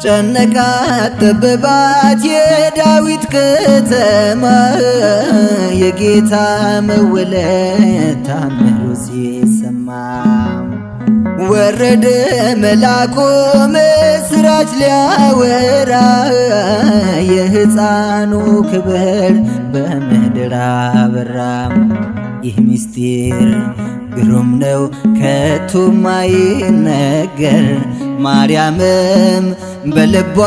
ጨነቃት ጠበባት የዳዊት ከተማ የጌታ መወለድ ታምሩ ሲሰማ ወረደ መልአኩ ምስራች ሊያወራ የሕፃኑ ክብር በምድር አበራ። ይህ ምስጢር ግሩም ነው ከቶ ማይነገር ማርያምም በልቧ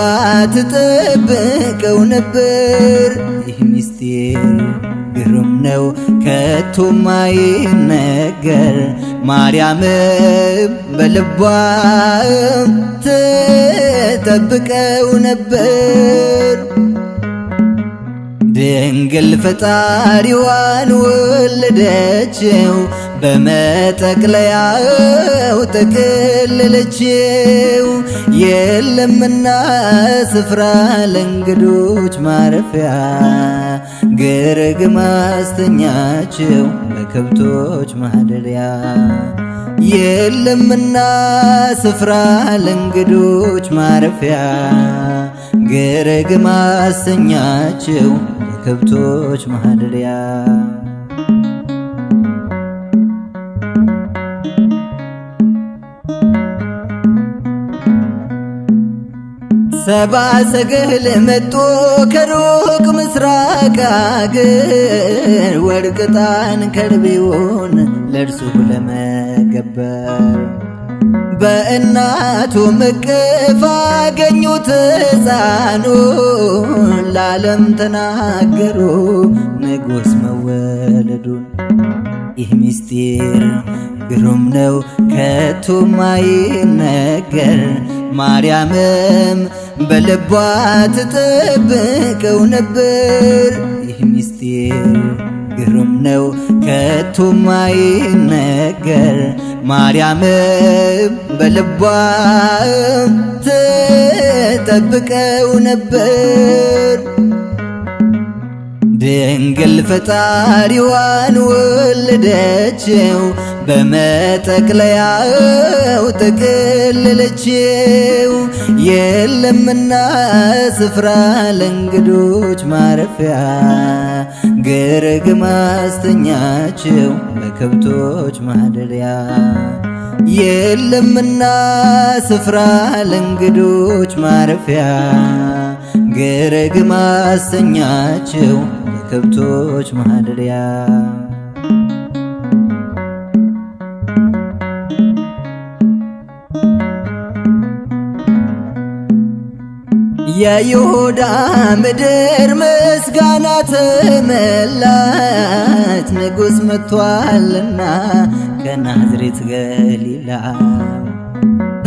ትጠብቀው ነበር። ይህ ምስጢር ግሩም ነው ከቶ ማይነገር ማርያምም በልቧ ትጠብቀው ነበር። ድንግል ፈጣሪዋን ወለደችው በመጠቅለያው ጠቀለለችው። የለምና ስፍራ ለእንግዶች ማረፊያ ግርግም አስተኛችው በከብቶች ማደሪያ። የለምና ስፍራ ለእንግዶች ማረፊያ ግርግም አስተኛችው በከብቶች ማደሪያ። ሰብአ ሰገል መጡ ከሩቅ ምስራቅ አገር ወርቅ ዕጣን ከርቤውን ለእርሱ ለመገበር በእናቱ እቅፍ አገኙት ሕፃኑን ለዓለም ተናገሩ ንጉሥ መወለዱን። ይህ ምስጢር ግሩም ነው ከቶ ማይነገር ማርያምም በልቧ ትጠብቀው ነበር። ይህ ምስጢር ግሩም ነው ከቶ ማይነገር ማርያምም በልቧ ትጠብቀው ነበር። ድንግል ፈጣሪዋን ወለደችው በመጠቅለያው ጠቀለለችው። የለምና ስፍራ ለእንግዶች ማረፊያ ግርግም አስተኛችው በከብቶች ማደሪያ። የለምና ስፍራ ለእንግዶች ማረፊያ ግርግም አስተኛችው በከብቶች ማደሪያ። የይሁዳ ምድር ምስጋና ተመላች ንጉሥ መጥቷልና ከናዝሬት ገሊላ።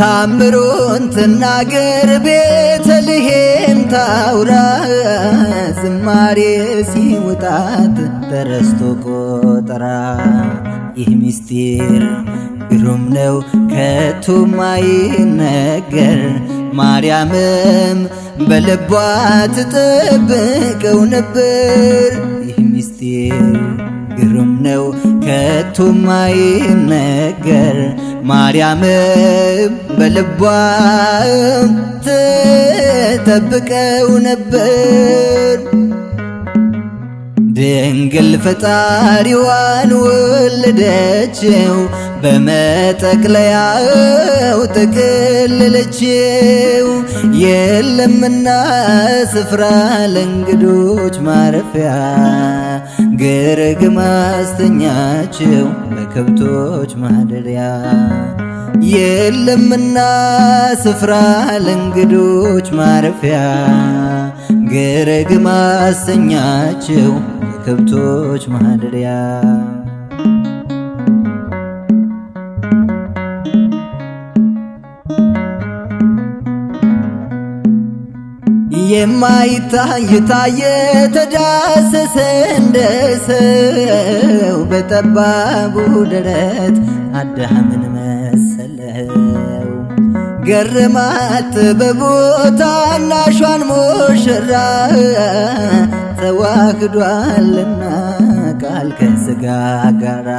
ታምሩን ትናገር ቤተልሔም ታውራ ዝማሬ ሲውጣት ተረስቶ ቆጠራ። ይህ ምስጢር ግሩም ነው ከቶ ማይነገር ማርያምም በልቧ ትጠብቀው ነበር። ይህ ምስጢር ግሩም ነው ከቶ ማይነገር ማርያምም በልቧ ትጠብቀው ነበር። ድንግል ፈጣሪዋን ወለደችው በመጠቅለያው ጠቀለለችው። የለምና ስፍራ ለእንግዶች ማረፊያ ግርግም አስተኛችው በከብቶች ማደሪያ። የለምና ስፍራ ለእንግዶች ማረፊያ ግርግም አስተኛችው በከብቶች ማደሪያ። የማይታይ ታየ ተዳሰሰ እንደ ሰው በጠባቡ ደረት አዳምን መሰለው። ገረማት በቦታ ታናሿን ሙሽራ ተዋህዷልና ቃል ከሥጋ ጋራ